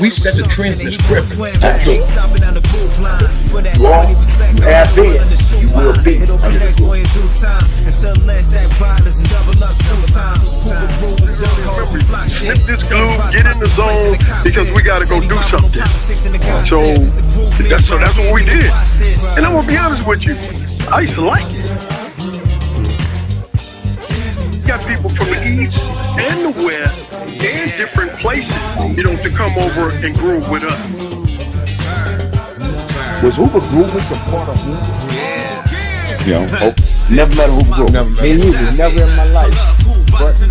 We set the trend in the script. You are, you have been, you will be under the groove. Snip this glue, get in the zone, because we got to go do something. So that's what we did. And I'm going to be honest with you, I used to like it. You got people from the east and the west and different places, you know, to come over and groove with us. Was Hoover grooving some part of Hoover? You know, never met a Hoover groove. Never met. Me and you was never in my life. But A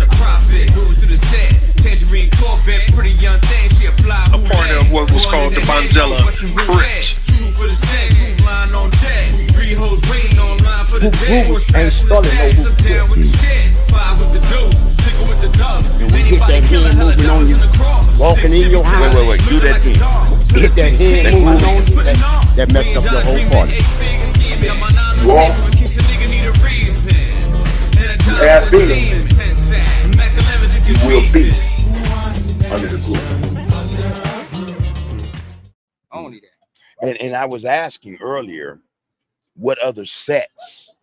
part of what was called the Bonzella Crips. Hoovers ain't starting no Hoover Crips. And we hit that hand moving on you, walking in your house. Wait, do that again. Hit that hand moving on you, that messed up your whole party. You are, you have been, you will be under the groove. Only that. And I was asking earlier, what other sets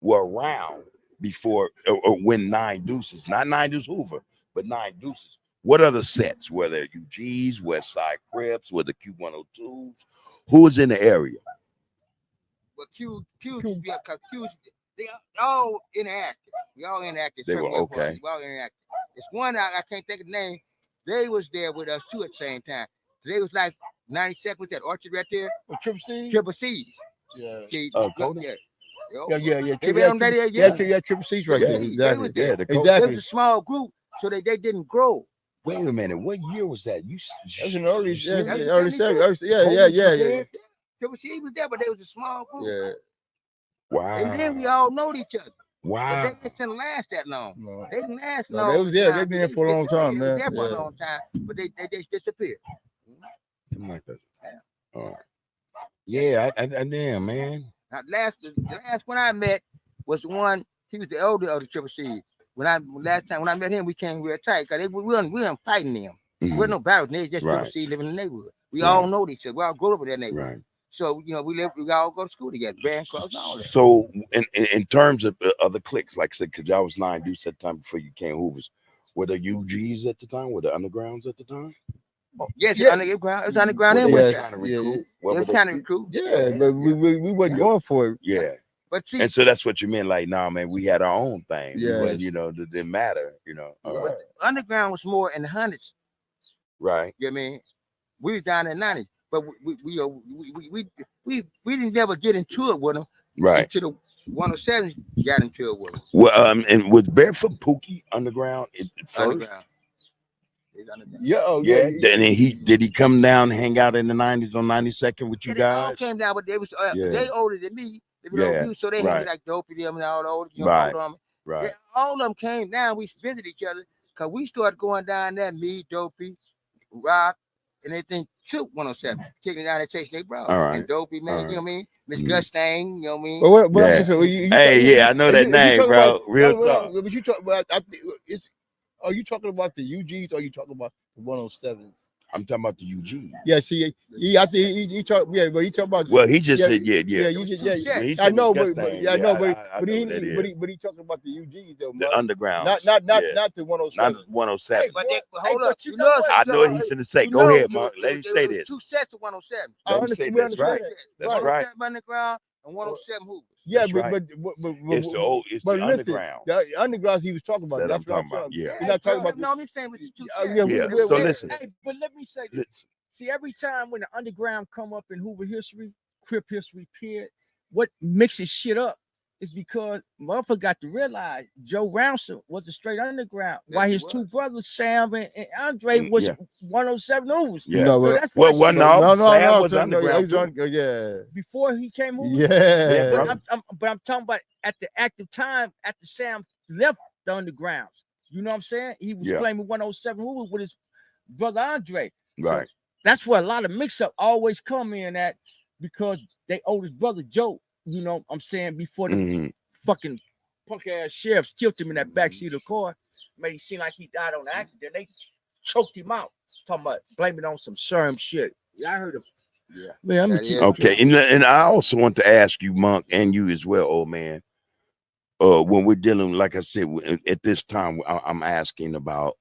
were around before or when Nine Deuces, not Nine Deuce Hoover, but Nine Deuces. What other sets? Were there UGs, West Side Crips, were the Q102s? Who was in the area? Well, Q's, they all interacted. We all interacted. They were okay. We all interacted. It's one I can't think of the name. They was there with us too at the same time. They was like 92nd with that orchard right there. Triple C? Triple C's. Yeah. Yeah. Yeah. Triple C's right there. Exactly. Yeah, It was a small group, so they didn't grow. Wait a minute, what year was that? That's an early, Yeah. Triple C was there, but they was a small group. Yeah. Wow. And then we all know each other. Wow. But they didn't last that long. No. They didn't last No, long. they was there. They've been there for a long time, man. They for a long time, but they disappeared. Something like that. All right. Yeah, I damn, man. Now, the last one I met was the one. He was the elder of the Triple C. When I met him, we came real tight because we weren't fighting them. Mm-hmm. We wasn't no battles. They just Right. Triple C living in the neighborhood. We Right. all know each other. We all grew up in that neighborhood. Right. So we all go to school together, Grand Cross and all that. So in terms of other cliques, like I said, because y'all was Nine Deuce at the time before you came Hoovers, were there UGs at the time? Were there undergrounds at the time? Oh, yes, underground. It was underground anyway. Kind of recruit. It was kind of recruit. Yeah, but we wasn't going for it. Yeah. But see, And so that's what you meant, like, nah, man, we had our own thing. Yes. But, it didn't matter, All right. underground was more in the hundreds. Right. You know what I mean? We was down in the 90s, but we didn't never get into it with them. Right. Until the 107s got into it with them. Well, and was Barefoot Pookie underground at first? Underground. Underground. Yeah. And then did he come down and hang out in the 90s on 92nd with you They all guys? came down, but they was Yeah. they older than me. They were Yeah, older than you, so they right. had like Dopey them and all those. Right. Older. Right. All of them came down. We visited each other because we started going down there. Me, Dopey, Rock, and everything to 107, kicking down that chasing they bro. All right. And Dopey, man, All you know what I mean? Miss Mhm. Gustang, you know what I mean? Yeah. I know that name, bro. Real talk. But you talk about, I think are you talking about the UGs or are you talking about the 107s? I'm talking about the UG. Yeah, see, I think he talked. Yeah, but he talked about. Well, he just said, Yeah, yeah. he said I know, but he talking about the UGs though. The underground. Not the 107. Not 107. Hey, but hold up. you know what? I know what he's finna say. Go ahead, Mark. Let him say this. Two sets of 107. Let him say this. Right. That's right. Underground and 107 Hoovers. Yeah, That's but right. but It's the but listen, underground. The undergrounds he was talking about. That I'm That's what talking about. Yeah. You're not talking about. No, I'm just saying with the two sets. Yeah. So listen. Hey, but let me say this. See, every time when the underground come up in Hoover history, Crip history, period, what mixes shit up is because motherfucker got to realize Joe Rouncer was a straight underground, Yes, while he his was. two brothers, Sam and Andre, was Yeah. 107 Hoovers. Yeah. No, So but- that's why Well, shit- Sam was no, underground. yeah. before he came Hoover. Yeah. brother. But I'm talking about at the active time after Sam left the undergrounds. You know what I'm saying? He was Yeah. claiming 107 Hoover with his brother Andre. Right. That's where a lot of mix-up always come in at, because they oldest brother Joe, you know what I'm saying, before the Mhm. fucking punk ass sheriffs killed him in that backseat of the car, made it seem like he died on accident. They choked him out. Talking about blaming on some serum shit. Yeah, I heard of. Yeah. Man, I'm That gonna keep is Okay, and I also want to ask you, Monk, and you as well, old man. When we're dealing, like I said, at this time, I'm asking about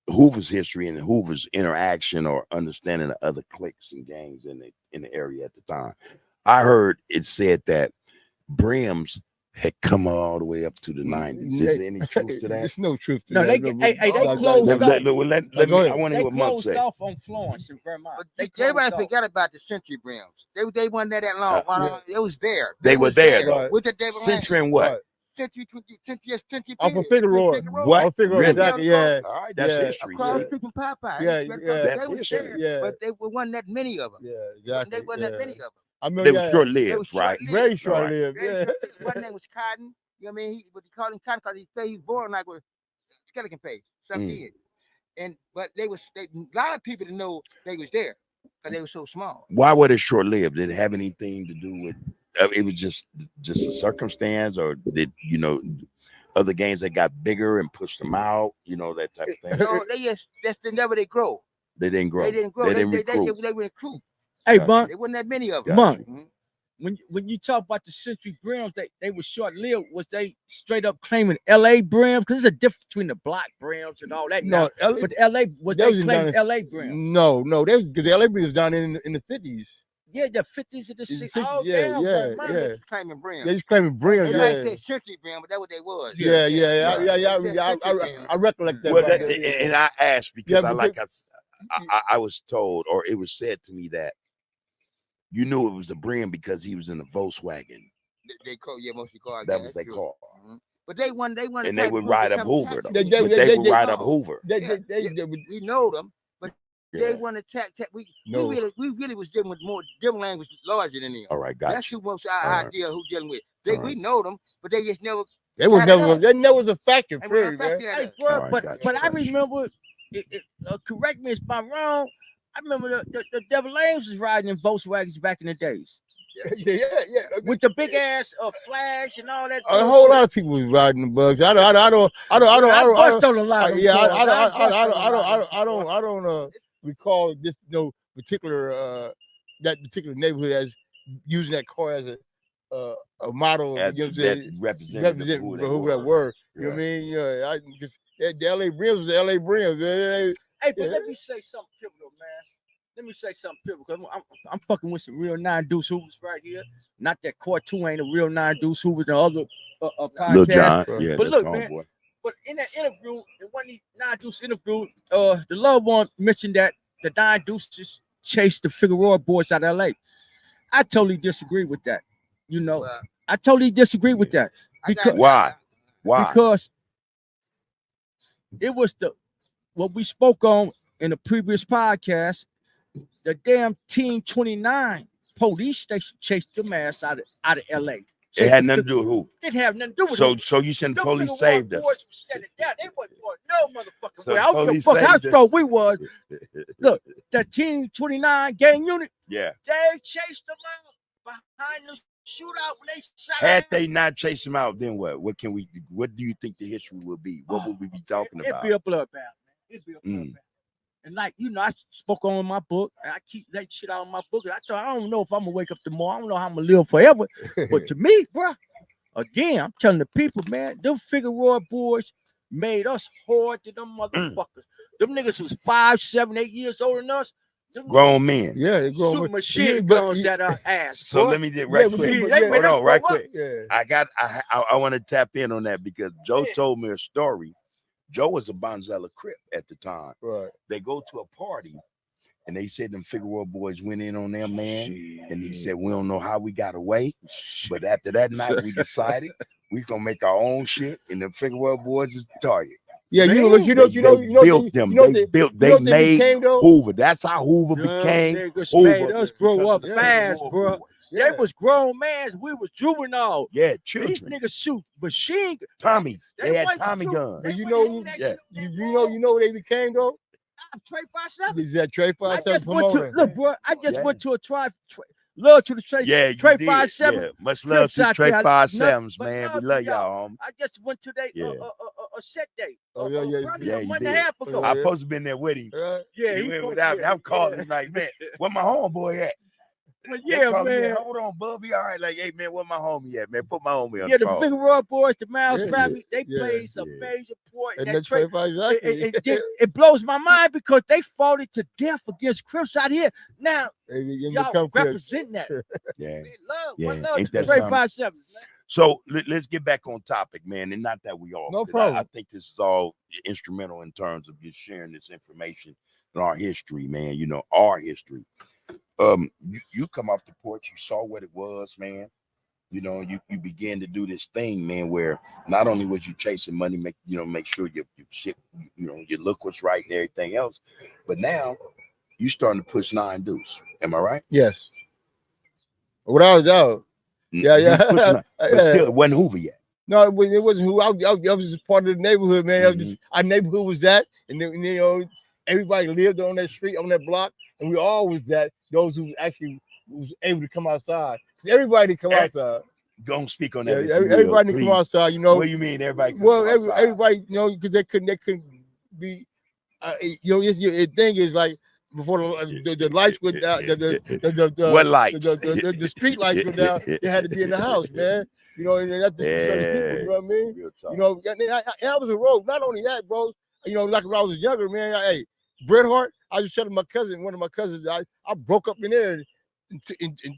Hoover's history and Hoover's interaction or understanding of other cliques and gangs in the area at the time. I heard it said that Brims had come all the way up to the 90s. Is there any truth to that? There's no truth to No, that. they closed off. Let me. I want to They hear what Monk closed said. off on Florence in Vermont. But They everybody closed off. forgot about the Century Brims. They wasn't there that long. It was there. They were was there, though. with the David Century and what? Century. I'm from Figueroa. What? I'm Figueroa, Really? exactly. Yeah. All right, that's Yeah. history. Across See? the street from Popeye. Yeah, That's They was history. there, Yeah. but they wasn't that many of them. Yeah, exactly. They wasn't that many of them. I They remember were short-lived, right? very short-lived. Very Yeah. short-lived. One name was Cotton. You know what I mean? But he called him Cotton because he was born like with skeleton face. Some kid. But a lot of people didn't know they was there because they were so small. Why were they short-lived? Did it have anything to do with? It was just a circumstance, or did other gangs that got bigger and pushed them out? That type of thing. No, they never they grow. They didn't grow. They didn't grow. They didn't recruit. They recruit. Hey, Gotcha. Monk. There wasn't that many of them. Monk. Mhm. When you talk about the Century Brims, they were short-lived. Was they straight up claiming LA Brims? Because there's a difference between the black Brims and all that. No, but LA was that they was claiming down LA Brims? No, that's because the LA was down in the 50s. Yeah, the 50s and the 60s. Oh, yeah, damn, yeah, man. yeah. They claiming Brims. They just claiming Brims. They might Yeah. say Century Brim, but that's what they was. Yeah. I recollect that. Well, right that, there. and I asked because Yeah, I was told, or it was said to me that you knew it was a Brim because he was in a Volkswagen. They call mostly cars. That was their car. But they won. And they would ride up Hoover. Though. They would ride up Hoover. We know them, but they want to attack. We really was dealing with more different language larger than them. All right, got That's you. who most our idea who dealing with. We know them, but they just never. They was never a factor, period, man. Hey, bro, Right, but gotcha. I remember. Correct me if I'm wrong. I remember the Devil Ames was riding in Volkswagens back in the days. Yeah. With the big ass flags and all that. A whole lot of people was riding the bugs. I don't bust on a lot of them cars. I don't recall this particular that particular neighborhood as using that car as a model. That represent who that were. You know what I mean? Yeah, the LA Brims was the LA Brims. Hey, but let me say something pivotal, man. Let me say something pivotal because I'm fucking with some real 9 Deuce Hoovers right here. Not that Court 2 ain't a real 9 Deuce Hoovers and other podcasts. Lil John, yeah. But look, man. man. But in that interview, in one of these 9 Deuce interview, the loved one mentioned that the 9 Deuces chased the Figueroa Boys out of LA. I totally disagree with that. I totally disagree with that. Because Why? Because it was what we spoke on in the previous podcast. The damn Team 29 police station chased them ass out of LA. It had nothing to do with who? It had nothing to do with who. So you saying the police saved us? Boys were standing down. They wasn't going no motherfucking So way. I don't give a fuck how strong we was. Look, that Team 29 gang unit. Yeah. They chased them out behind the shootout when they shot. Had they not chased him out, then what? What do you think the history would be? What would we be talking about? It'd be a bloodbath, man. It'd be a bloodbath. And I spoke on my book, and I keep that shit out of my book. And I don't know if I'm gonna wake up tomorrow. I don't know how I'm gonna live forever. But to me, bro, again, I'm telling the people, man, them Figueroa Boys made us hard to them motherfuckers. Them niggas was 5, 7, 8 years older than us. Grown men. Yeah, they grown men. Machine guns at our ass. So boy. let me get right quick. Hold on, right quick. Yeah. I want to tap in on that because Joe told me a story. Joe was a Bonzella Crip at the time. Right. They go to a party and they said them Figueroa Boys went in on them, man. And he said, we don't know how we got away. But after that night, we decided we gonna make our own shit. And the Figueroa Boys is the target. Yeah, they made Hoover. That's how Hoover became. Niggas made us grow up fast, bro. They was grown mans. We was juvenile. Yeah, children. These niggas shoot machine Tommies. They had Tommy guns. But you know what they became though? Trey 5-7. Is that Trey 5-7 promoter? Look, bro, I just went to a love to the Trey. Yeah, Trey 5-7. Yeah. Much love to Trey 5-7s, man. We love y'all, homie. I just went to a a set day. Oh, yeah. Probably Yeah, a he month and a did. half ago. I supposed to been there with him. Yeah, He he went supposed- without me. yeah, I'm calling yeah. him like, man, where my homeboy at? But They yeah, call me, man. hold on, Bubby. All right, like, hey, man, where my homie at, man? Put my homie on Yeah, the the call. Figueroa Boys, the Miles Yeah, family, they yeah, played some yeah. major part in And that that's trade. 25 exactly. It blows my mind because they fought it to death against Crips out here. Now, And y'all become Crips. represent that. Yeah. Love, Yeah, one love ain't to the that something? 357, man. So let's get back on topic, man, and not that we all. No 'cause problem. I think this is all instrumental in terms of just sharing this information in our history, man. You know, our history. You come off the porch, you saw what it was, man. You know, you began to do this thing, man, where not only was you chasing money, make sure your shit, your look was right and everything else, but now you starting to push 9 deuce. Am I right? Yes. Without a doubt. Yeah. You pushing that, but Yeah. still, it wasn't Hoover yet. No, it wasn't who. I was just part of the neighborhood, man. I was just, our neighborhood was that, and then everybody lived on that street, on that block, and we all was that. Those who actually was able to come outside, because everybody come outside. Go and speak on Yeah, that. if you will, everybody come please. outside. You know. What do you mean everybody? Well, come outside? everybody, because they couldn't be. The thing is like before the lights went down, What lights? The street lights went down. They had to be in the house, man. You know, and that's the people. You know what I mean? You know, and I was a road. Not only that, bro. You know, like when I was younger, man. Hey, Bret Hart. I was telling my cousin, one of my cousins, I broke up in there and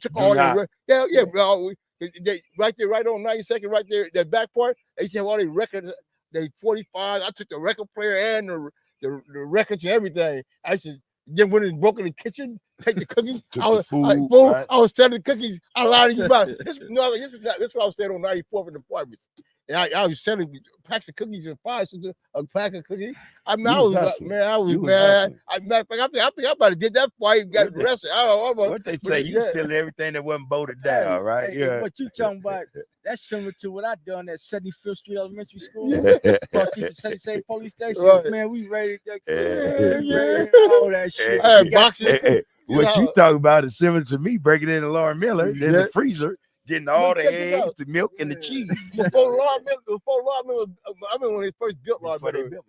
took all that. Yeah, bro. They, right there, right on 92nd, right there, that back part. They used to have all these records. They 45. I took the record player and the records and everything. I said, then when it broke in the kitchen, take the cookies. I was selling the cookies. I lied to you about it. This is what I was saying on 94th in the apartments. And I was selling packs of cookies and 5 cents a pack of cookies. I mean, I was mad. I think I about to get that fight and got arrested. What they say, you stealing everything that wasn't bolted down, right? Hey, what you talking about? That's similar to what I done at 75th Street Elementary School. Same police station. Right. Man, we raided that all that shit. Hey, boxing. What you talking about is similar to me breaking into Lauren Miller in the freezer, getting all the eggs, the milk, and the cheese. Before Lauren Miller, I mean when they first built Lauren Miller,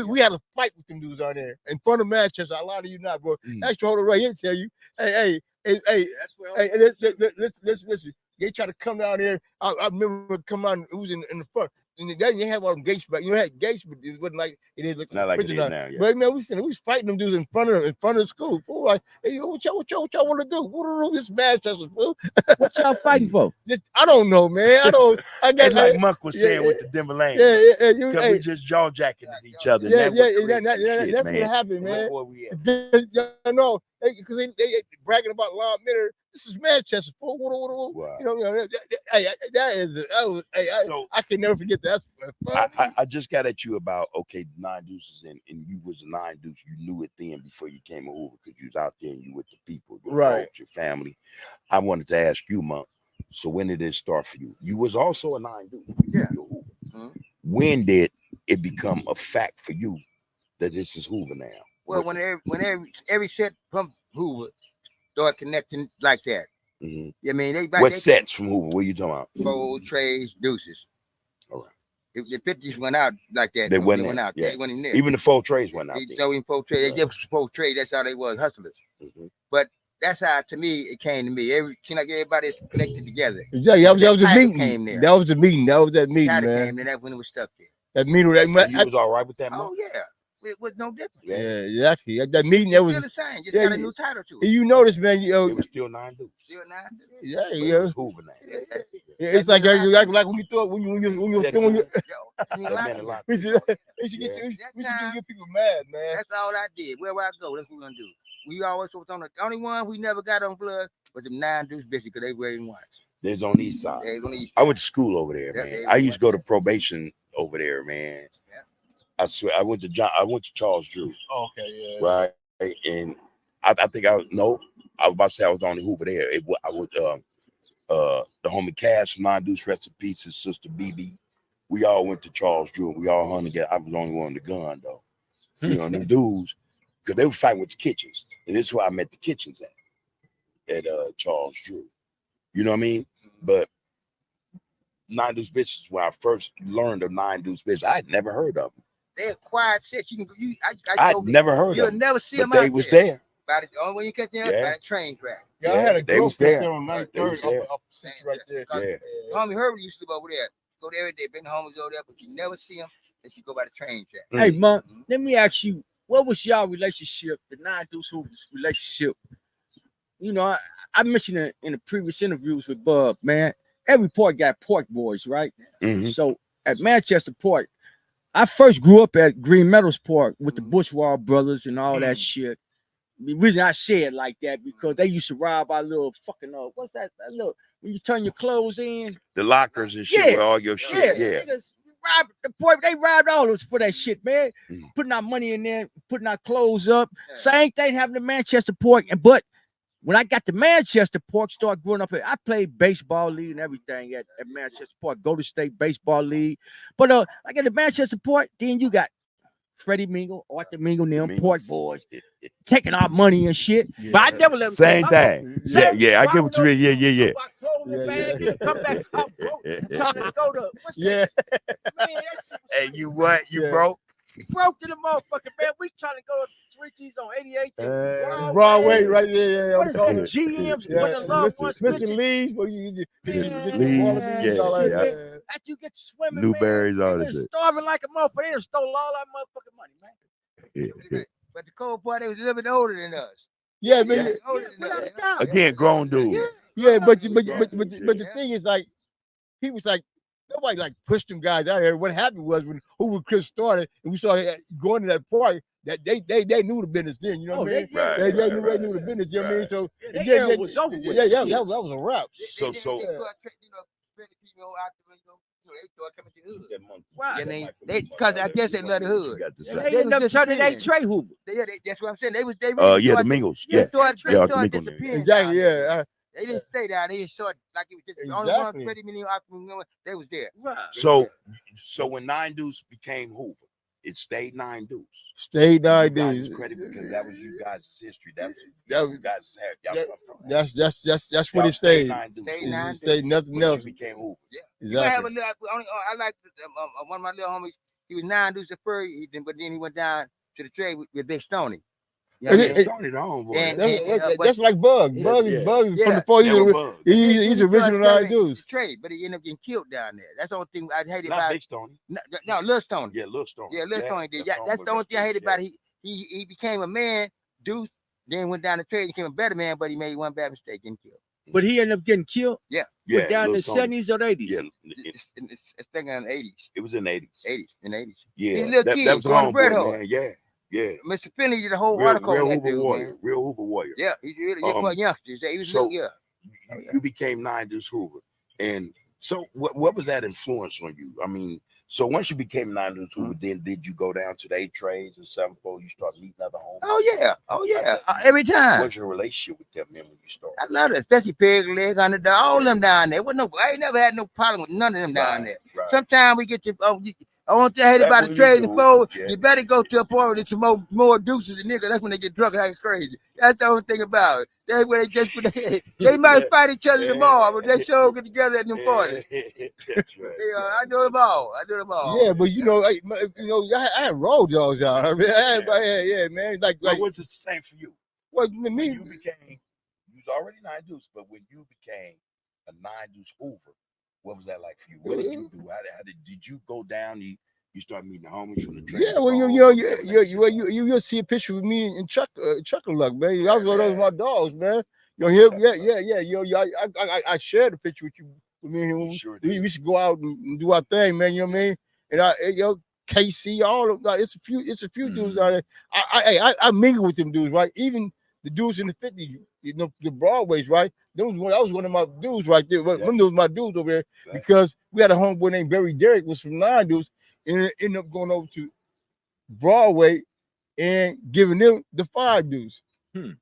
we had a fight with them dudes on there in front of Manchester. I lie to you not, bro. Extra holder right here tell you, hey, listen. They try to come down there. I remember come on. It was in the front. And then you have all them gates back. You had gates, but it wasn't like it is. Not like it is now. Yeah. But man, we was fighting them dudes in front of the school. Fool, like, hey, what y'all want to do? What this Manchester, fool? What y'all fighting for? I don't know, man. I got like Monk was saying with the Denver Lane. Because we just jaw jacking at each other. That's what happened, man. I know because they bragging about Lauren Miller. This is Manchester. Wow. You know, I can never forget that. I just got at you about 9 deuces and you was a 9 deuce. You knew it then before you came over because you was out there and you with the people, right? Your family. I wanted to ask you, Monk. So when did it start for you? You was also a 9 deuce. Yeah. When did it become a fact for you that this is Hoover now? Well, when every set from Hoover start connecting like that. Mm-hmm. I mean, what sets from Hoover? What are you talking about? Fold, trays, deuces. All right. If the 50s went out like that, they went out. Yeah. They went in there. Even the 4 trays went out. They just 4 trays. That's how they was, hustlers. Mm-hmm. But that's how, to me, it came to me. Everybody's connected together. Yeah, that was a meeting. Came there. That was the meeting. That was that meeting, man. Came there. That's when it was stuck there. That meeting. You was all right with that, Monk? Oh yeah. It was no different. Yeah, exactly. At that meeting, that was still the same. Just got a new title to it. You notice, man. It was still 9 deuce. Still 9 deuce. Yeah. It was Hoover now. It's like when you thought when you that meant a lot. We should get people mad, man. That's all I did. Wherever I go, that's what we're gonna do. We always was on the only one we never got on blood was them 9 deuce bitches because they were in once. There's on the east side. I went to school over there, man. I used to go to probation over there, man. Yeah. I swear, I went to Charles Drew. Oh, okay, yeah. Right, and I think I was about to say I was on the Hoover there. I would the homie Cass from 9 deuce, rest in peace, his sister BB. We all went to Charles Drew. We all hung together. I was the only one with the gun though. You know, them dudes, because they were fighting with the kitchens, and this is where I met the kitchens at Charles Drew. You know what I mean? But Nine Deuce bitches when I first learned of Nine Deuce bitches. I'd never heard of them. They're quiet set. You can I'd never heard of You'll them. never see But them they out was there. there. By the only way you catch them by the train track. Yeah, I had a they girl was there. there on 930 up right there. Homie Herbert used to live over there. Go there every day. Been homies over there, but you never see them unless you go by the train track. Hey, man, let me ask you, what was y'all relationship, the Nine Deuce Hoover's relationship? You know, I mentioned it in the previous interviews with Bub, man. Every port got Port Boys, right? So at Manchester Port, I first grew up at Green Meadows Park with the Bushwall brothers and all that shit. The reason I say it like that because they used to rob our little fucking what's that little when you turn your clothes in, the lockers and shit with all your shit. Yeah. Niggas robbed the port. They robbed all of us for that shit, man. Putting our money in there, putting our clothes up. Same thing happened to Manchester Port, but when I got to Manchester Park, started growing up here, I played baseball league and everything at Manchester Park, Golden State Baseball League. But I got to Manchester Park, then you got Freddie Mingle, Arthur Mingle, them Port Boys, taking our money and shit. Yeah. But I never let them same thing. Yeah, I get what you mean. Yeah. Come back, trying to go to Hey, you what? You broke? Broke to the motherfucker, man. We trying to go to Richie's on 88th. Broadway, right there. What is that? GM's with the loved ones. Mr. Lee's, where you get after you get to swimming, Newberries, all that shit. Starving like a motherfucker. They done stole all our motherfucking money, man. But the cold part, they was a little bit older than us. Yeah, man. Again, grown dude. Yeah, but the thing is, like, he was like, nobody like pushed them guys out here. What happened was when Hoover Chris started and we started going to that party, that they knew the business then, you know what I mean? They knew the business, you know what I mean? So that was over with. That was a wrap. So because I guess they love the hood. They ended up turning they Trey Hoover. That's what I'm saying. They the Mingles. Exactly. Yeah. They didn't stay down. They short like it was just the only one 20 million. They was there. Right. So when Nine Deuce became Hoover, it stayed Nine Deuce. Stayed Nine Deuce. Credit because that was you guys' history. That was you guys had. That's what it stayed. It stayed nothing else. Became Hoover. Yeah. Exactly. I like one of my little homies. He was Nine Deuce at first, but then he went down to the trade with Big Stoney. Yeah, that's like Bug. Bug is from the 40s. He's original Nine Deuce. Trade, but he ended up getting killed down there. That's the only thing I hated about it. Big Stoney. No, Lil Stoney. Yeah, Lil Stoney. Yeah, Lil Stoney did. That's the only thing I hated about it. He became a man, Deuce, then went down the trade, became a better man, but he made one bad mistake, getting killed. But he ended up getting killed. Yeah. Down in the 70s or 80s. Yeah. It's thinking in the 80s. It was in the 80s. In the 80s. Yeah. He's a little kid. That was going to bread hole. Man. Yeah. Mr. Finney did a whole article on that dude, warrior. Man. Real Hoover warrior. Yeah, he was youngsters. He was you became Nine Deuce Hoover. And so what was that influence on you? I mean, so once you became Nine Deuce Hoover, then did you go down to the 8 trades and 7-4? You start meeting other homies? Oh yeah. Every time. What's your relationship with them, man, when you started? I love it, especially Peg Leg, Underdog, all them down there. I ain't never had no problem with none of them down there. Right. Sometimes we get to I want to hate about the trade and fold. Yeah. You better go to a point where there's some more deuces and niggas. That's when they get drunk and act crazy. That's the only thing about it. That's where they just put they might fight each other tomorrow, but they sure get together at them parties. That's right. I do them all. Yeah, but I had road dogs out. I mean, man. Like what's it the same for you? Well, you was already Nine Deuce, but when you became a Nine Deuce Hoover, what was that like for you? What did you do? How did you go down? You start meeting the homies from the train? Yeah, well, you'll see a picture with me and Chucker Luck, man. Those was my dogs, man. I shared a picture with you. With me and him. Sure we should go out and do our thing, man. You know what I mean? And KC, all of it's a few dudes out there. I mingle with them dudes, right? Even the dudes in the 50s, the Broadways, right? That was one of my dudes right there. One of those my dudes over there because we had a homeboy named Barry Derrick, was from Nine Deuce, and ended up going over to Broadway and giving them the 5 dudes.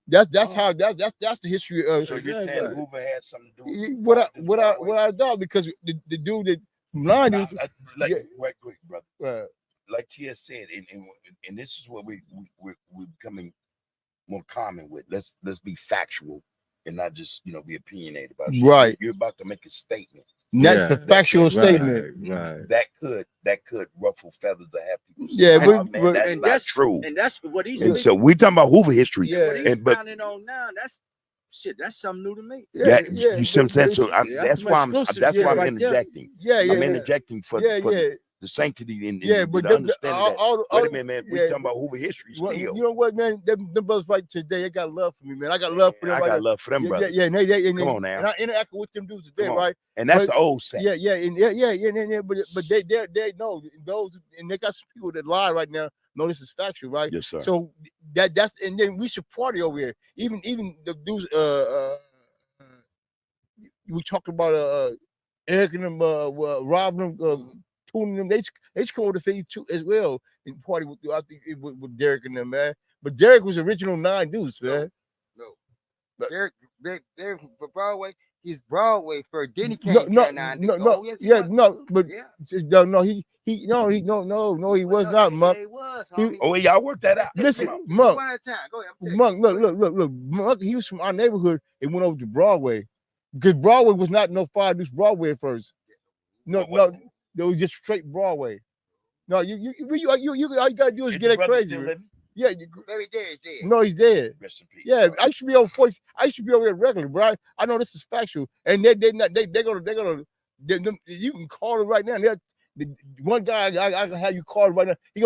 That's the history of. So you're saying Hoover had something to do with what I thought, because the dude that from Nine Deuce, right quick, brother. Like T.S. said, and this is what we're becoming more common with. Let's be factual and not just be opinionated about shit. Right. You're about to make a statement That's the factual statement. Right. That could ruffle feathers to have people say, Yeah, oh, but man, that's and not that's true. And that's what he's And so we talking about Hoover history. Yeah. what he's And but pounding on now. That's shit. That's something new to me. you see what I'm saying? So that's why I'm right interjecting. Yeah, I'm interjecting for the sanctity and but the understanding that. Wait a minute, man. We talking about Hoover history still. You know what, man? Them brothers right today, they got love for me, man. I got love for them. I got love for them, brothers. Yeah, and come on now. And I interact with them dudes today, right? And that's the old set. But they know those, and they got some people that lie right now. No, this is factual, right? Yes, sir. So that's and then we should party over here. Even the dudes we talk about Eric and them robbing them, tuning them. They scored the 52 as well and party with with Derek and them, man. But Derek was original 9 Deuce, man. No. Derek for Broadway. He's Broadway first. Then he came No, he was not, Monk. Y'all worked that out. Listen, Monk. Monk, look. Monk, he was from our neighborhood and went over to Broadway. Because Broadway was not no 5 Deuce Broadway at first. No, it was just straight Broadway. No, you all you gotta do is get it crazy. Yeah, Very dead. No, he's dead. Rest in peace. Yeah, I should be on 40. I should be over there regular, bro. I know this is factual, and they're gonna. You can call him right now. The one guy I can have you call him right now. He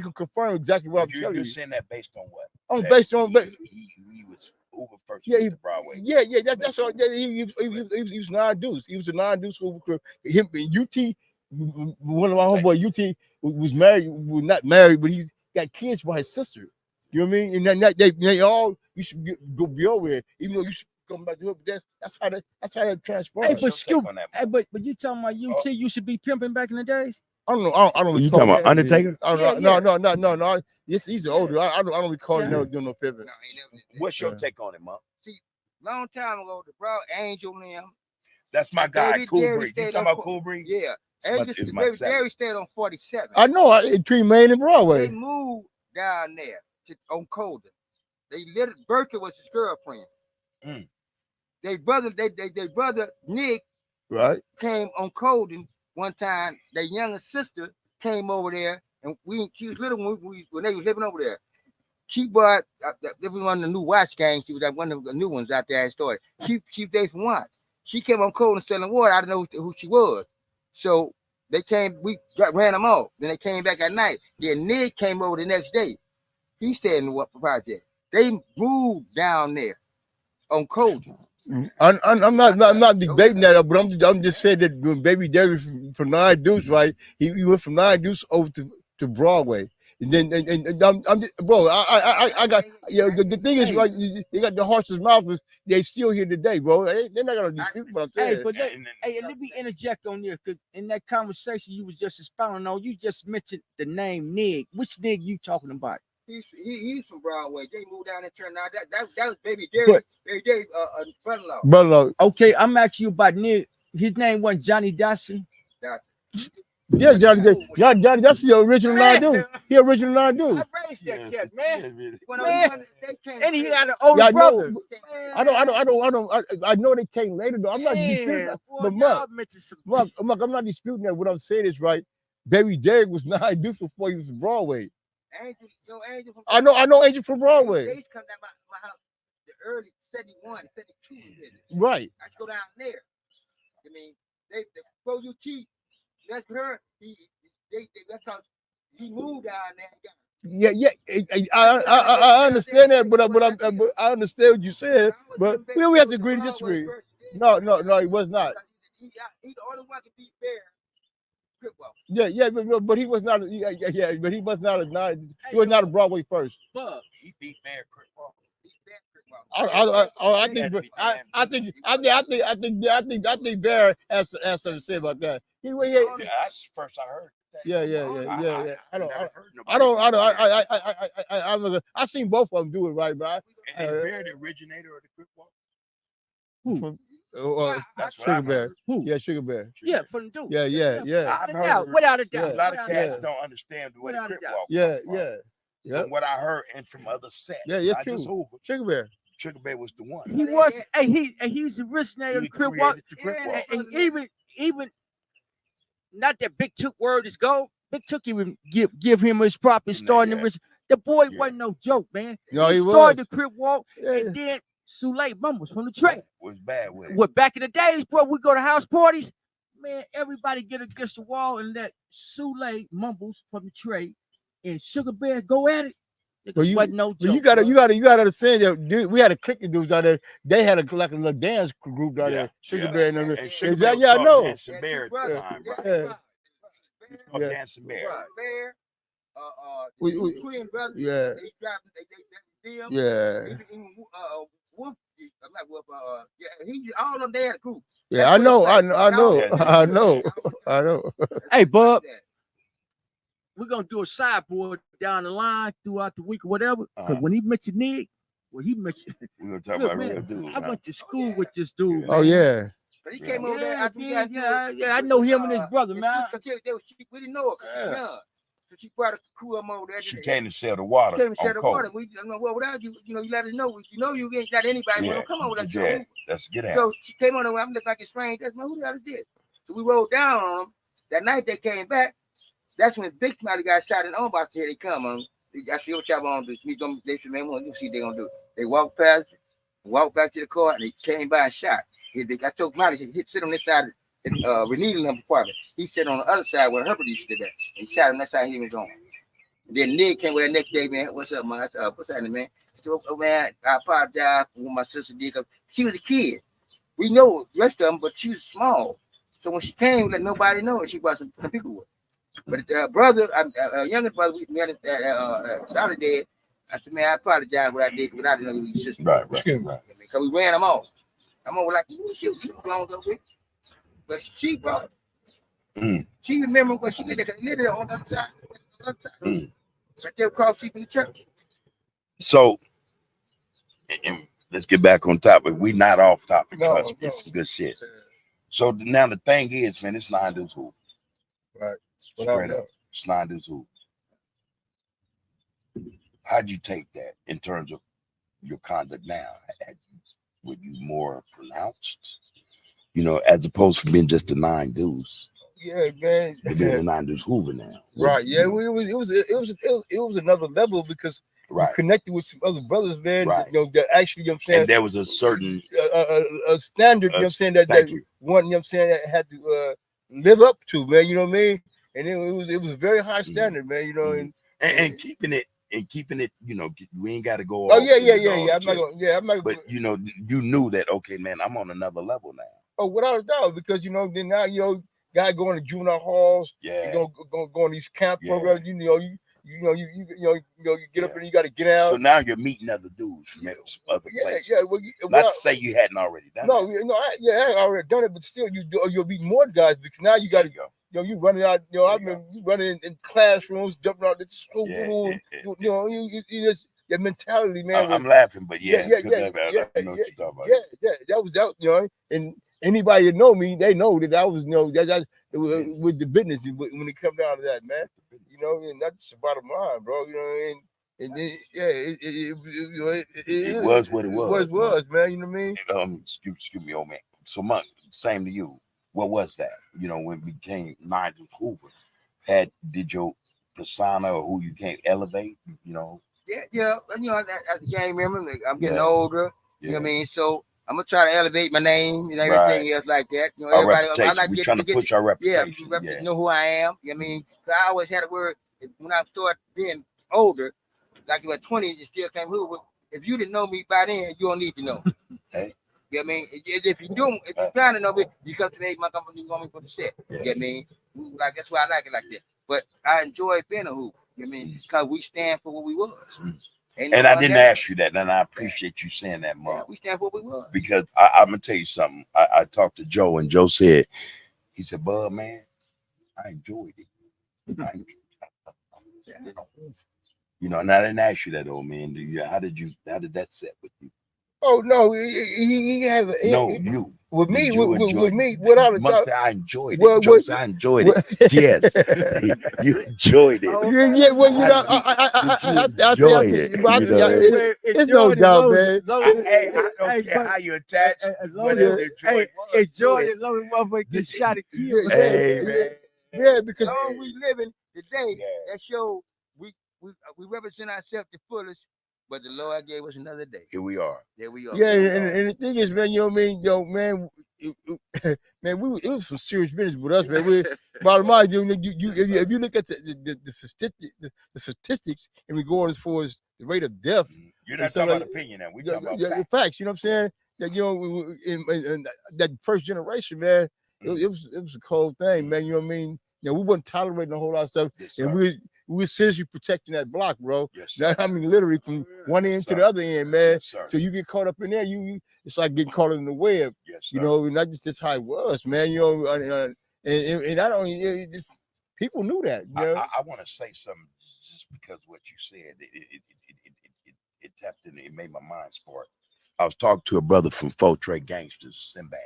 can confirm exactly what I'm telling you. You're saying that based on what? I'm based on. He was Hoover first. Yeah, Broadway. Yeah. That's all. He was 9 Deuce. He was a 9 Deuce Hoover crew. Him and UT. One of my homeboy UT was married. Was not married, but he got kids by his sister. You know what I mean? And then they all you should go be over there, even though you should come back to it. That's how that transpires. Hey, but you talking about UT? You should be pimping back in the days. I don't know. I don't. You talking about Undertaker? No. He's older. I don't recall him never doing no pimping. No, What's your take on it, Monk? See, long time ago, the Broad Angel and them. That's my guy, Cool Breeze. You talking about Cool Breeze? Yeah. Jerry stayed on 47. I know, between Main and Broadway. They moved down there on Colden. Bertha was his girlfriend. Their brother Nick came on Colden one time. Their younger sister came over there, and she was little when they was living over there. She bought there was one of the new watch gangs. She was like one of the new ones out there in story. Chief Day from Watch. She came on Colden selling water. I didn't know who she was. So they came, ran them off. Then they came back at night. Then Nick came over the next day. He stayed in the project. They moved down there on Colden. I'm not debating that, but I'm just saying that when Baby Derry from 9 Deuce, right? He went from 9 Deuce over to Broadway. And then I'm just, bro, I got the thing is, right, you got the horse's mouth, they still here today, bro. They're not gonna dispute what I'm saying. Let me interject on there, because in that conversation you was just expounding on, you just mentioned the name Nig. Which Nig you talking about? He's from Broadway. They moved down and turned out that was Baby Derry, brother-in-law. Brother-in-law. Okay, I'm asking you about Nig. His name wasn't Johnny Dawson. Yeah, Johnny, that's the original 9 Deuce. He original 9 Deuce. I raised that cat, man. And he got an older brother. I know they came later though. I'm not disputing that. But Mark, I'm not disputing that. What I'm saying is right. Baby Derrick was 9 Deuce before he was from Broadway. Angel from I know Angel from Broadway. They come down my house the early 71, 72. Right. I go down there. I mean, they Pro UT. That's her. That's how he moved down there. Yeah. I understand that, but I understand what you said. But we have to agree to disagree. No, he was not. He the only one can beat Bear. Yeah, but he was not. But he was not a 9. He was not a Broadway first. But he beat Bear Crick Walk. I think Bear has something to say about that. That's the first I heard. Yeah. I seen both of them do it right, bro. And Bear the originator of the Crick Walk. Who? Sugar Bear. Who? Yeah, Sugar Bear. Yeah, for the dude. Yeah. Without a doubt. A lot of cats don't understand the way the Crick Walk. Yeah. From what I heard and from other sets. Yeah, not true. Just Hoover. Sugar Bear. Sugar Bear was the one. He was. He's the originator of the Crip Walk. And even not that Big Took word is gold. Big Took even give him his proper starting. The boy wasn't no joke, man. No, he started was. the crib walk, and then Sule Mumbles from the tray. Was bad with it. What back in the days, bro, we go to house parties, man, everybody get against the wall and let Sule Mumbles from the tray and Sugar Bear go at it. Well, you gotta understand that we had a clique of dudes down there. They had a little dance group down there. Sugar Bear and them. And Sugar Bear was I know. Dancing Bear at the time, right? Dancing Bear. Twin brothers. Yeah. All of them they had a group. Yeah, I know. Hey, Bub. We're gonna do a sideboard down the line throughout the week or whatever. Because when he mentioned Nick, we're gonna talk about real dude. I went to school with this dude. Oh man. But he came over there after yeah. I know him and his brother, man. We didn't know her because she was young. So she brought a crew of them over there. She came to sell the water. We, well, without you, you let us know. You know, you ain't got anybody. Well, come on with that. Let's get out. So she came on the way. I'm looking like a strange. That's man, who the hell is this? So we rolled down on them. That night they came back. That's when the big somebody got shot in the arm box. Here they come on. I see what y'all on this. They should man, you see what they gonna do. They walked past, walked back to the car, and they came by and shot. I told Marty he sit on this side of Renita's apartment. He sit on the other side where Herbert used to be. He shot on that side. He was on. And then Nick came with that next day, man. What's up, man? I said, what's happening, man? He said, oh man, I apologize for what my sister did. Cause she was a kid. We know the rest of them, but she was small. So when she came, let nobody know, and she brought some people with. But brother, younger brother, we had Saturday. I said, man, I apologize for what I did, but I didn't know you was sister. Right. Because we ran them off. I'm over like, you shoot, she belongs over here. But she brought it. She remembered what she did. They lived there on the other side. Right there across the street from the church. So, and let's get back on topic. We not off topic. Trust me, it's some good shit. So now the thing is, man, it's 9 Deuce Hoover. Right. Straight up. It's 9 Deuce Hoover. How'd you take that in terms of your conduct now? Were you more pronounced? You know, as opposed to being just a 9 Deuce. Yeah, man. You're being a 9 Deuce Hoover now. Right. Yeah, it was another level because you connected with some other brothers, man. Right. You know, that actually, you know what I'm saying? And there was a certain a standard, you know what I'm saying, that one, you know what I'm saying, that had to live up to, man, you know what I mean? And it was a very high standard, man, you know, and keeping it, you know, we ain't got to go. Oh yeah. I'm not. But you know, you knew that. Okay, man, I'm on another level now. Oh, without a doubt, because you know, then now you know, guy going to juvenile halls, go on these camp programs. You get up and you got to get out. So now you're meeting other dudes from other places. Yeah. Well, not to say you hadn't already done it. I had already done it, but still, you'll meet more guys because now you got to go. You know, you running out. You know, I mean, you running in classrooms, jumping out the school. You know, you just your mentality, man. I'm laughing, but yeah. I know what you're talking about. Yeah. That was out. You know, and anybody that know me, they know that I was, you know, that with the business when it come down to that, man. You know, and that's the bottom line, bro. You know, it was what it was. It was, man. You know what I mean? Excuse me, old man. So, Monk, same to you. What was that? You know, when we became 9 Deuce Hoover, did your persona or who you came elevate? You know? Yeah. You know, as a gang member, I'm getting older. You know what I mean? So I'm gonna try to elevate my name and everything else like that. You know, everybody. I like we're trying to push our reputation. Yeah, know who I am. You know what I mean? I always had a word when I started being older, like about 20, you still came Hoover. If you didn't know me by then, you don't need to know. Hey. You know what I mean? If you're trying to know me, you come to me, my company, you want me for the set. You know what I mean? Like that's why I like it like that. But I enjoy being a Hoover. You know what I mean? Because we stand for what we was. And I didn't ask you that, and I appreciate you saying that, Mark. Yeah, we stand for what we was. Because I'm gonna tell you something. I talked to Joe, and Joe said, "Bud, man, I enjoyed it. You know, and I didn't ask you that, old man. How did that set with you? Oh no, he has you. With me, you with me, without a doubt. I enjoyed Well, it. Jokes, I enjoyed it. Yes, you enjoyed it. Yeah, well, you know, I enjoyed it. It's no doubt, man. Hey, I don't care how you attach. Whatever the joy was. Enjoy it. Long motherfucker get shot and killed. Hey, man. Yeah, because long we living today, that show we represent ourselves to fullest. But the Lord gave us another day. Here we are. There we are. Yeah, and the thing is, man, you know what I mean? Yo, man, man, it was some serious business with us, man. Bottom line, if you look at the statistics and we go as far as the rate of death. You're not talking about opinion now. We're talking about facts. You know what I'm saying? That, you know, in that first generation, man, it was a cold thing, man. You know what I mean? You know, we wasn't tolerating a whole lot of stuff, and we're seriously protecting that block, bro. Yes, I mean, literally from one end to the other end, man. Yes, so you get caught up in there, it's like getting caught in the web. Yes, you know, and that's how it was, man. You know, and I don't. Just, people knew that. You know? I want to say something just because what you said, it tapped in. It made my mind spark. I was talking to a brother from Faux Trade Gangsters, Sinbad.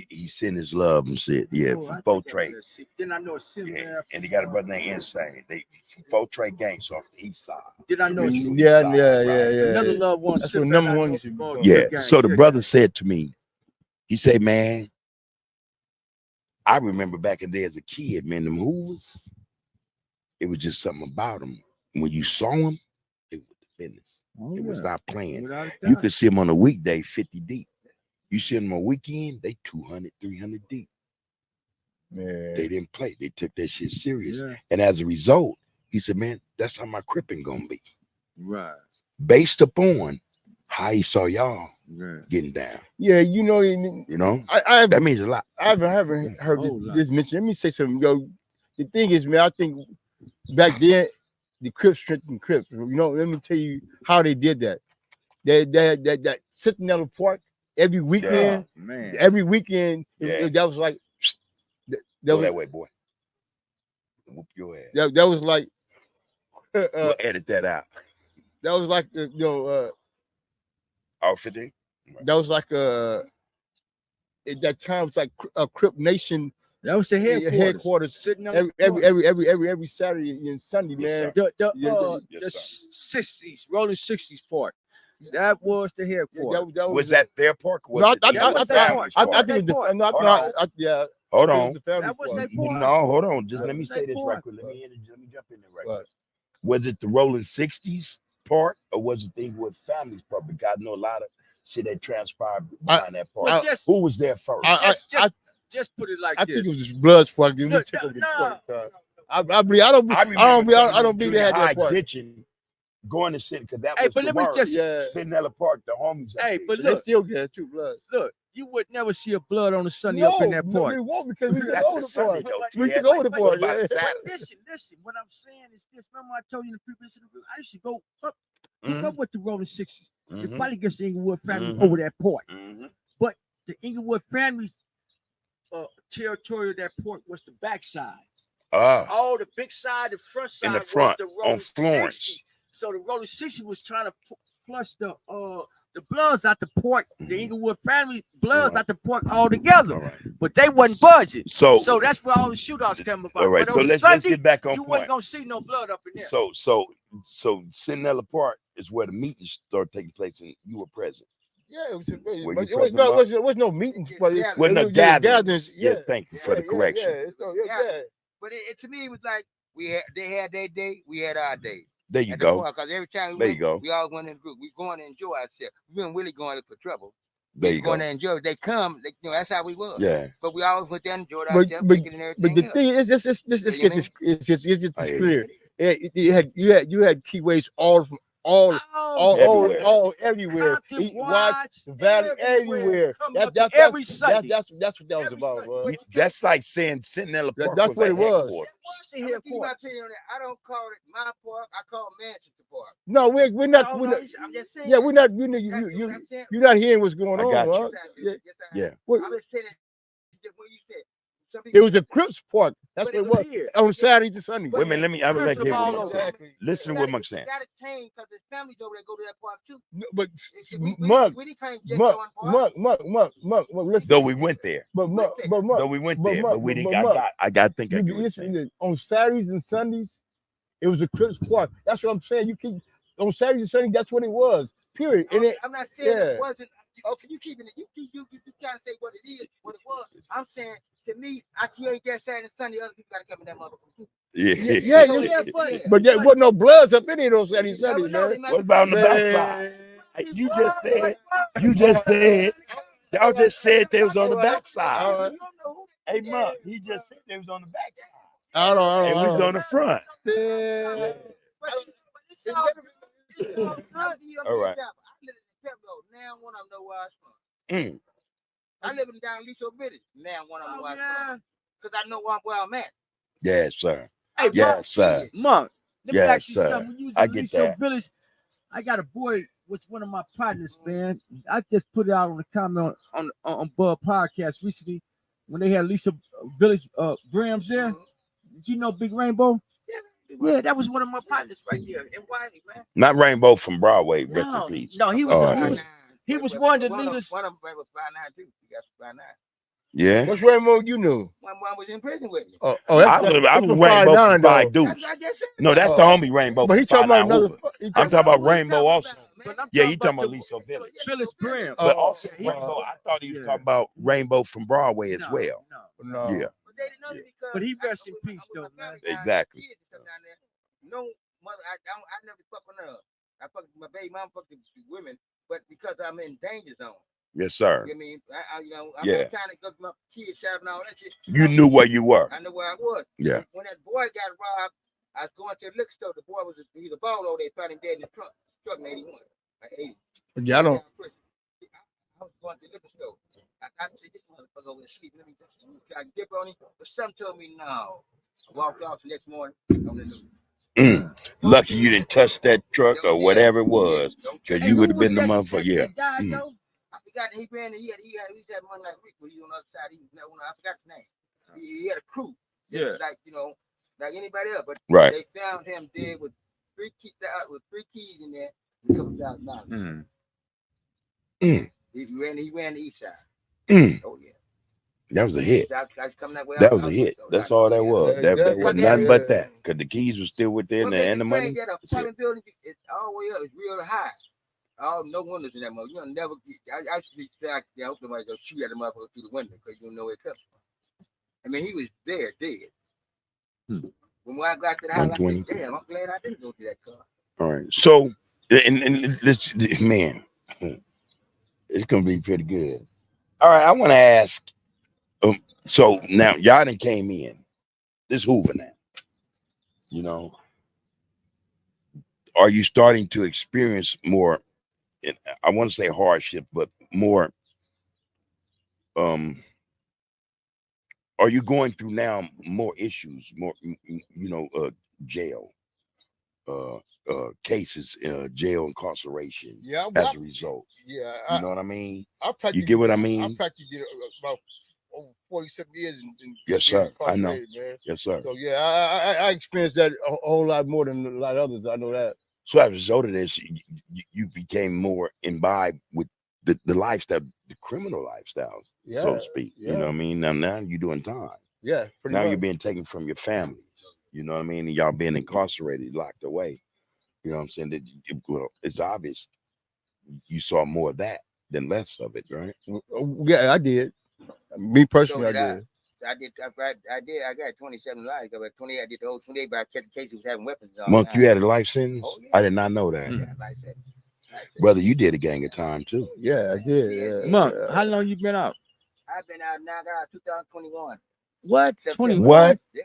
He sent his love and said, from Faux Trade. Then I know Sinbad. Yeah, and he got a brother named Insane. They from Faux Trade Gangs off the east side. Did I know? Yeah. Another love one. That's what number one. Yeah. So the brother said to me, he said, "Man, I remember back in the day as a kid, man, them Hoover'Z. It was just something about them. When you saw them, it was the business. It was not playing. You could see them on a weekday, 50 deep. You see them on a weekend, they 200, 300 deep. Man. They didn't play. They took that shit serious. Yeah. And as a result, he said, man, that's how my cripping gonna be. Right. Based upon how he saw y'all getting down. Yeah, you know, that means a lot. I haven't heard this mentioned. Let me say something, yo. The thing is, man, I think back then the Crips strengthened Crips. You know, let me tell you how they did that. That Sentinel Park every weekend, that was like go that way, boy. Whoop your ass. That was like we'll edit that out. That was like R15. That was like at that time it was like a Crip Nation. That was the headquarters. Sitting every Saturday and Sunday, man. The 60s, rolling 60s park. That was the headquarters. Was that their park? I think it was hold on. That was their park. No, hold on. Just let me say this right quick. Let me jump in there right quick. Was it the rolling 60s park or was it the Inglewood Families Park? Because I know a lot of shit that transpired behind that park. Who was there first? Just put it like I this. think it was just Bloods park. I don't believe they had that park. Ditching, going to sit because that was but the let me just Sentinel Park, the homies. But look, they still get two Bloods. Look, you would never see a blood on the Sunday up in that park. We won't because we can go to the park. We can go to the park. Listen. What I'm saying is this. Remember I told you in the previous interview, I used to go up, hook up with the rolling 60s. It probably gets the Inglewood family over that park. But the Inglewood family's territory of that port was the backside. All the big side, the front side, in the front was the on Florence. 60s. So the rolling 60 was trying to flush the Bloods out the port, the Inglewood family Bloods out the port altogether. But they wasn't budging. So that's where all the shootouts came about. All right, but so let's get back on you point. wasn't gonna see no blood up in there. So Sentinel Park is where the meetings started taking place, and you were present. Yeah, it was no meetings, but it was no gatherings. Yeah, thank you for the correction. But to me, it was like they had their day, we had our day. There you go. Because every time we all went in a group. We going to enjoy ourselves. We weren't really going for trouble. There you go. Going to enjoy it. They come, that's how we was. Yeah. But we always went there and enjoyed ourselves. But the thing is, let's get this clear. You had keyways all everywhere. Watts, Valley, everywhere. That's what that was about, bro. That's like saying Sentinel Park. That's what it was. I don't call it my park. I call Manchester Park. No, we're not. I'm just saying. Yeah, we're not. You're not hearing what's going on, bro. Yeah. I'm just saying what you said. It was a Crips park. That's what it was. On Saturdays and Sundays. Wait a minute, I would like to hear what I'm saying. Exactly. Listen to what I'm saying. Got to change because there's families over there go to that park too. No, but Monk, listen. Though we went there. But we didn't. I got to think I get on Saturdays and Sundays, it was a Crips park. That's what I'm saying. You keep on Saturdays and Sundays. That's what it was. Period. I'm not saying it wasn't. Okay, you keeping it. You kind of say what it is, what it was. I'm saying to me, after you ain't there Saturday and Sunday, other people got to come in that motherfucker too. Yeah. But there wasn't no bloods up in here those Saturday and Sunday, man. What about on the backside? You just said. Y'all just said they was on the backside. Hey, Mark, he just said they was on the backside. I don't. And we was on the front. All right. Now one of them know where I'm from. I live in down Lisa Village. Now one of them know where I'm from. Because I know where I'm at. Yes, sir. Hey, yes, sir. Monk. Yes, sir. I get that. Village, I got a boy was one of my partners, man. I just put it out on the comment on Bud Podcast recently when they had Lisa Village Grams there. Did you know Big Rainbow? Yeah, that was one of my partners right there in Wiley, man. Not Rainbow from Broadway, rest in peace. No, he was one of the leaders. One of them was 5'9" too. He got 5'9". Yeah. What's Rainbow you knew? One was in prison with me. I was Rainbow from 5 Deuce. No, that's the homie Rainbow. But he talking about another. I'm talking about Rainbow also. Yeah, he talking about Lisa Village. Phyllis Graham. But also Rainbow, I thought he was talking about Rainbow from Broadway as well. No. Yeah. But he rests in peace, though, man. Exactly. No mother, I never fuck with her. I fuck with my baby mom, fuck with women, but because I'm in danger zone. Yes, sir. I mean, I'm not trying to go to my kids shop and all that shit. You knew where you were. I know where I was. Yeah. When that boy got robbed, I was going to the liquor store. The boy was a ball over there, found him dead in the truck in 81. Like 80. Yeah, I don't. I was going to the liquor store. I said, this motherfucker over there sleeping. Let me just dip on him. But something told me no. I walked off the next morning on the news. Lucky you didn't touch that truck or whatever it was, because you would have been the motherfucker. Yeah. I forgot he ran. He had one like Rick, but he on the other side. I forgot his name. He had a crew. Yeah. Like anybody else, but right. They found him dead with 3 keys in there and $2,000. He ran the east side. Oh yeah. That was a hit. That was a hit. That's all that was. That was nothing but that. Because the keys were still within and the money. That apartment building, it's all the way up. It's real high. No windows in that mother. You'll never. I should be back there. I hope nobody go shoot at the motherfucker through the window because you don't know where it comes from. I mean, he was there, dead. When I got to the house, I said, "Damn, I'm glad I didn't go to that car." All right. So, and this man, it's gonna be pretty good. All right. I want to ask. So now y'all done came in. This Hoover now. You know, are you starting to experience more? I want to say hardship, but more. Are you going through now more issues, more jail, cases, jail incarceration? Yeah, as a result. Yeah, you know what I mean. You get what I mean? I practically did about over 47 years in yes, sir. I know. Man. Yes, sir. So yeah, I experienced that a whole lot more than a lot of others. I know that. So as a result of this, you became more imbibed with the lifestyle, the criminal lifestyle, so to speak. Yeah. You know what I mean? Now you're doing time. Yeah. Now you're being taken from your family. You know what I mean? And y'all being incarcerated, locked away. You know what I'm saying? Well, it's obvious you saw more of that than less of it, right? Yeah, I did. Me personally, I did. I got 27 lives. I got 28. I did the whole 28, but I kept the case was having weapons. Monk, you had a life sentence? Oh, yeah. I did not know that. Yeah, life sentence. Brother, you did a gang of time too. Yeah, I did. Yeah. Monk, how long you been out? I've been out now. I got out 2021. What? 21? What? Yeah.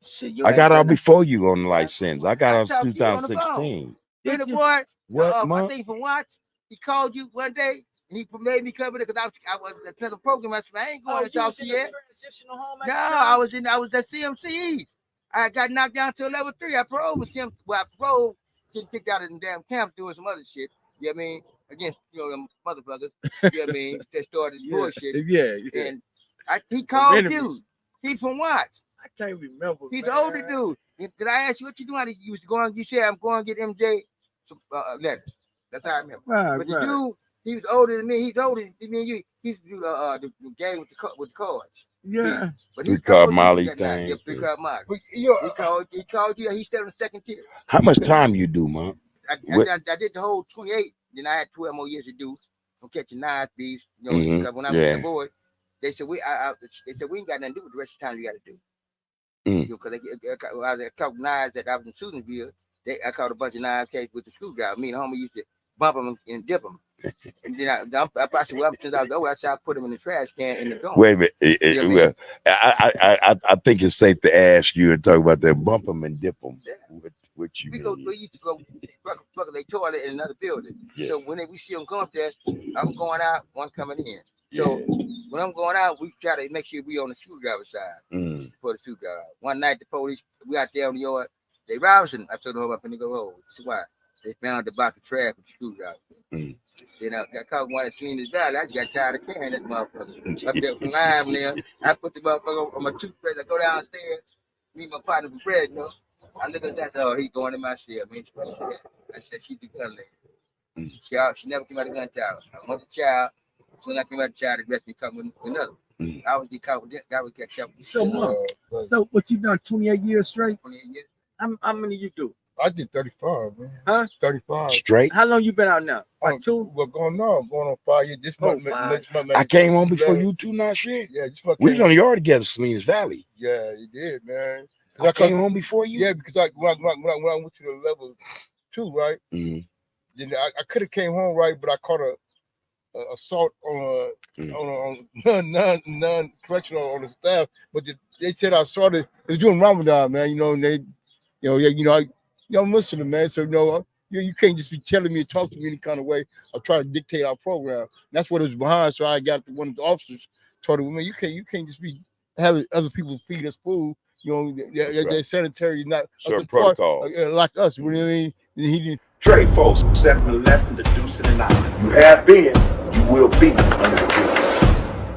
Shit, I got out before you on the life sentence. I got out in 2016. Then the boy, what, I think from Watts, he called you one day. He made me cover it because I was at the program. I said, I ain't going to talk to you yet. No, I was at CMC's. I got knocked down to level 3. I paroled with CMC. Well, I paroled, getting kicked out of the damn camp doing some other shit. You know what I mean? Against, them motherfuckers. You know what I mean? That started bullshit. Yeah. And he called you. He's from Watts. I can't remember. He's the older dude. Did I ask you what you doing? You was going. You said I'm going to get MJ some letters. That's how I remember. Right, but the dude, he was older than me. He's older than me and you. He's the game with the cards. Yeah. But he called Molly thing. Yeah, he called Molly. But, you know, he called you. He stayed on the second tier. How much time you do, man? I did the whole 28. Then I had 12 more years to do from catching 9 thieves. You know, because when I was on the board, they said we ain't got nothing to do with the rest of the time you got to do. Because I caught knives that I was in Susanville. I caught a bunch of knives case with the screwdriver. Me and homie used to bump them and dip them. And then I said, well, since I was over, I said I put them in the trash can in the dorm. Wait a minute. Well, I think it's safe to ask you and talk about that bump them and dip them. Yeah. What you mean? We used to go plug their toilet in another building. Yeah. So when we see them come up there, I'm going out, one coming in. So when I'm going out, we try to make sure we on the screwdriver side. For the screwdriver. One night the police, we out there on the yard, they roused him. I told them up and they go, oh, see why? They found the box of trash with the screwdriver. Then I got caught one that seen his valley. I just got tired of carrying that motherfucker. Up there from Lime there. I put the motherfucker on my toothbrush. I go downstairs, meet my partner for bread, you know. I look at that, oh, he going in my cell, man. I said, she's the gun lady. She never came out of the gun tower. I want the child. When I came out of the child, the rest me come with another. I always get caught with that. I always get caught with So what you done 28 years straight? 28 years. How many you do? I did 35, man. Huh? 35. Straight? How long you been out now? Like 2? Well, going on 5 years. This month, next month. I came home before you two, not shit. Yeah, this month. We was on the yard together, Salinas Valley. Yeah, you did, man. I came home before you. Yeah, because when I went to the level 2, right? Then I could have came home, right, but I caught a assault on non-correctional on the staff. But they said I started. It was during Ramadan, man. You know, and they, I'm Muslim, man. So you can't just be telling me and talk to me any kind of way or try to dictate our program. And that's what it was behind. So I got one of the officers told him, man, you can't just be having other people feed us food. They're sanitary, not certain protocol like us. You know what I mean? And he didn't. Trade folks, 7-11, the deuce and the 9. You have been, you will be under the rule.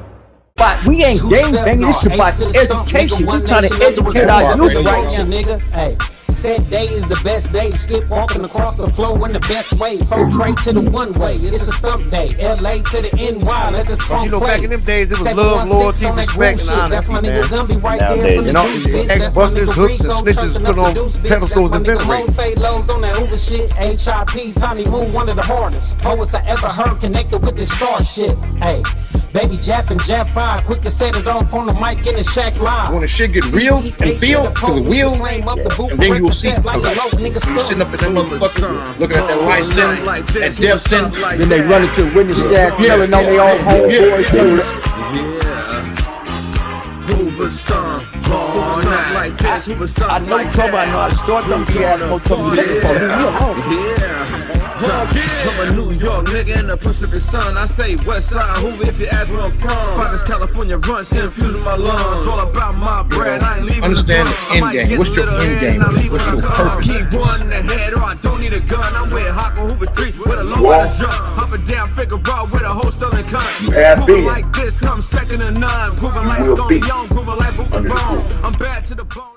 But we ain't game banging. This is about education. We trying to educate our youth right now, nigga. Hey. Said day is the best day. Skip walking across the floor in the best way. From Trey to the one way. It's a stump day. LA to the NY. Let this funk back in them days, it was love, loyalty, respect, and honesty. That's my nigga Gumby right there. Ex-busters, hooks, and snitches put on pedestals and ventilators. Say lows on that Hoover shit. HIP, Tony Moon, one of the hardest poets I ever heard connected with this star shit. Hey. Baby Jap and Jap 5, quick to set it off on the mic in the shack live. When the shit get real and feel to the wheel, and then you will see you sitting up in that motherfucker, looking at that light sin, that death sin. Then they run into a witness stand, telling on their own homeboys. Hoover stomp all night like this. Hoover stomp. I know trouble. I know how to start them. I'm a New York nigga in the Pacific Sun. I say West Side Hoover if you ask where I'm from. Finest California runs, infusing my lungs. All about my bread. I ain't leaving. Understand the end game. What's your end game? What's your purpose? Keep one in the head, or I don't need a gun. I'm with Hawk on Hoover Street with a low ass jump. Hopping down Figueroa with a whole selling cunt. You have been. Like this, come second to none. Grooving like Scone Young, grooving like Booker Bone. I'm bad to the bone.